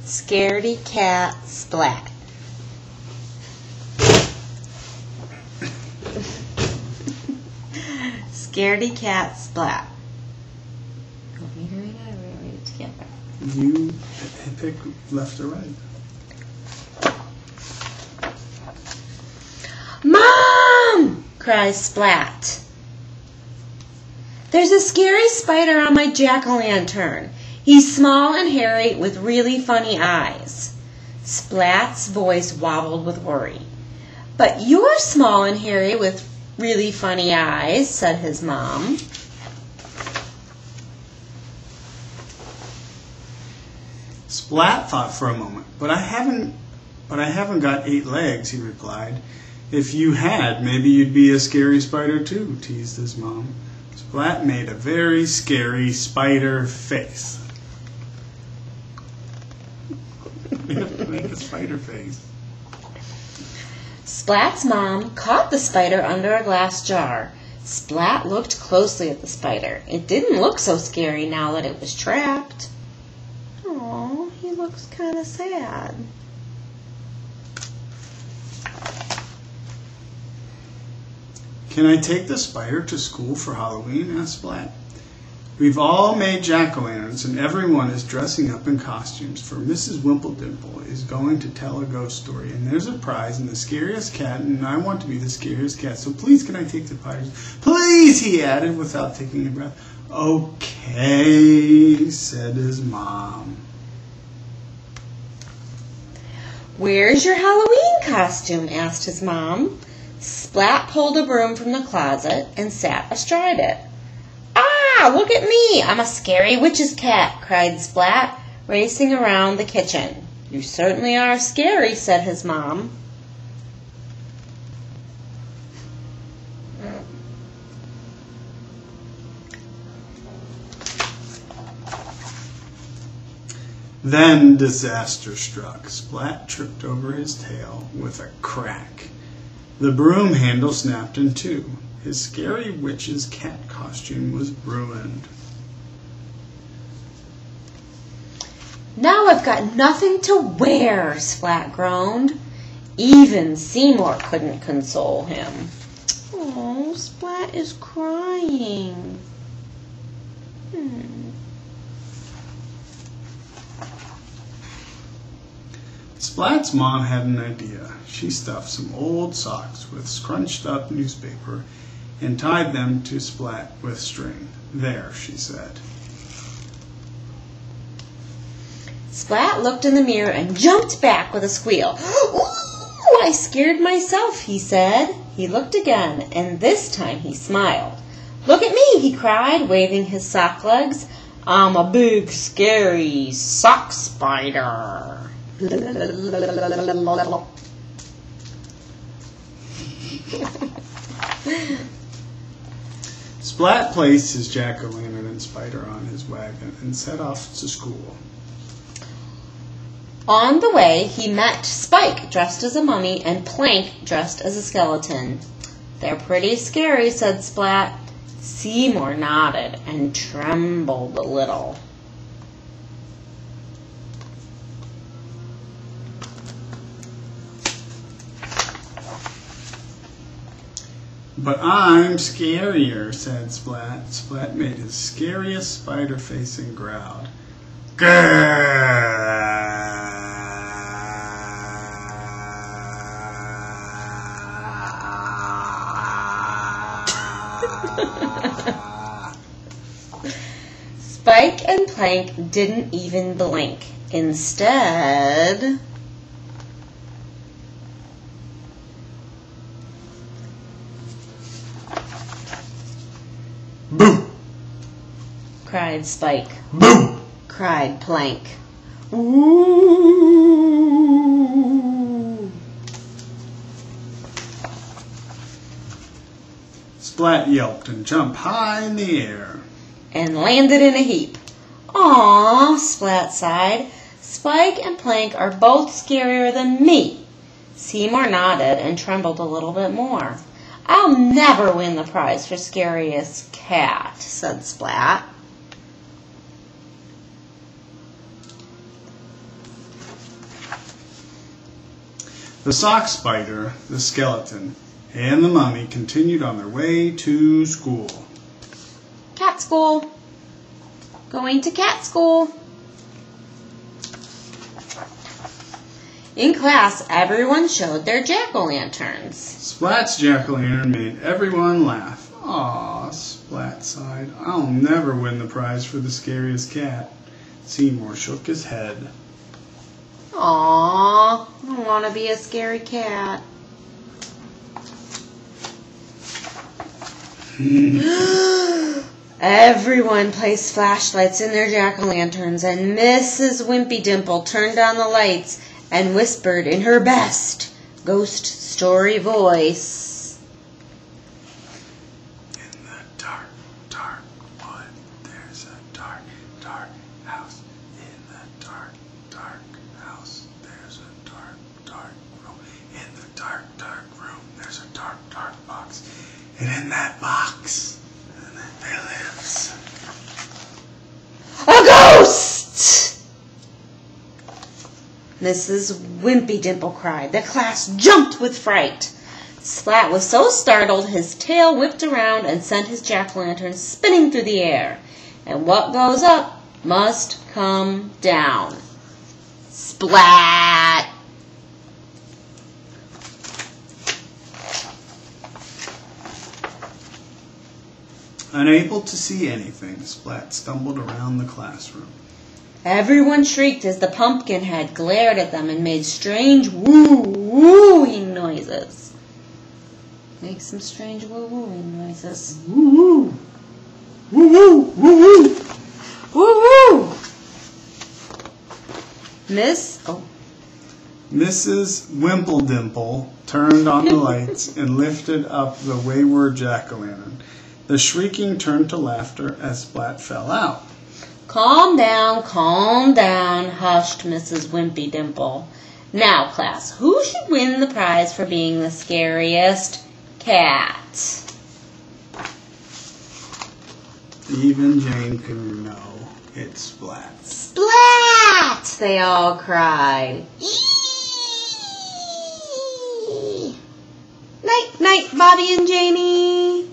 Scardy Cat Splat. Scardy Cat Splat. Want me to read it or read it together? You pick left or right. Mom! Cries Splat. There's a scary spider on my jack-o'-lantern. He's small and hairy with really funny eyes. Splat's voice wobbled with worry. But you're small and hairy with really funny eyes, said his mom. Splat thought for a moment. But I haven't got 8 legs, he replied. If you had, maybe you'd be a scary spider too, teased his mom. Splat made a very scary spider face. You have to make a spider face. Splat's mom caught the spider under a glass jar. Splat looked closely at the spider. It didn't look so scary now that it was trapped. Oh, he looks kind of sad. Can I take the spider to school for Halloween? Asked Splat. We've all made jack-o'-lanterns, and everyone is dressing up in costumes, for Mrs. Wimpledimple is going to tell a ghost story, and there's a prize in the scariest cat, and I want to be the scariest cat, so please can I take the spiders? Please, he added without taking a breath. Okay, said his mom. Where's your Halloween costume? Asked his mom. Splat pulled a broom from the closet and sat astride it. Ah, look at me! I'm a scary witch's cat, cried Splat, racing around the kitchen. You certainly are scary, said his mom. Then disaster struck. Splat tripped over his tail with a crack. The broom handle snapped in two. His scary witch's cat costume was ruined. Now I've got nothing to wear, Splat groaned. Even Seymour couldn't console him. Oh, Splat is crying. Splat's mom had an idea. She stuffed some old socks with scrunched up newspaper and tied them to Splat with string. There, she said. Splat looked in the mirror and jumped back with a squeal. Ooh, I scared myself, he said. He looked again, and this time he smiled. Look at me, he cried, waving his sock legs. I'm a big, scary sock spider. Splat placed his jack-o'-lantern and spider on his wagon and set off to school. On the way, he met Spike, dressed as a mummy, and Plank, dressed as a skeleton. They're pretty scary, said Splat. Seymour nodded and trembled a little. But I'm scarier, said Splat. Splat made his scariest spider face and growled. Grrrr! Spike and Plank didn't even blink. Instead, Boo! cried Spike. Boo! Cried Plank. Ooh! Splat yelped and jumped high in the air. And landed in a heap. Aw, Splat sighed. Spike and Plank are both scarier than me. Seymour nodded and trembled a little bit more. I'll never win the prize for scariest cat, said Splat. The sock spider, the skeleton, and the mummy continued on their way to school. Cat school. Going to cat school. In class, everyone showed their jack-o'-lanterns. Splat's jack-o'-lantern made everyone laugh. Aw, Splat sighed. I'll never win the prize for the scariest cat. Seymour shook his head. Aww, I want to be a scary cat. Everyone placed flashlights in their jack-o'-lanterns, and Mrs. Wimpy Dimple turned on the lights and whispered in her best ghost story voice. In the dark, dark wood, there's a dark, dark house. In the dark, dark house, there's a dark, dark room. In the dark, dark room, there's a dark, dark box. And in that box, there lives a ghost! Mrs. Wimpy Dimple cried. The class jumped with fright. Splat was so startled his tail whipped around and sent his jack-o'-lantern spinning through the air. And what goes up must come down. Splat! Unable to see anything, Splat stumbled around the classroom. Everyone shrieked as the pumpkin head glared at them and made strange woo-wooing noises. Make some strange woo-wooing noises. Woo-woo! Woo-woo! Woo-woo! Woo-woo! Mrs. Wimpledimple turned on the lights and lifted up the wayward jack-o'-lantern. The shrieking turned to laughter as Splat fell out. Calm down, hushed Mrs. Wimpy Dimple. Now, class, who should win the prize for being the scariest cat? Even Jane can know it's Splat. Splat! They all cried. Night, night, Bobby and Janie.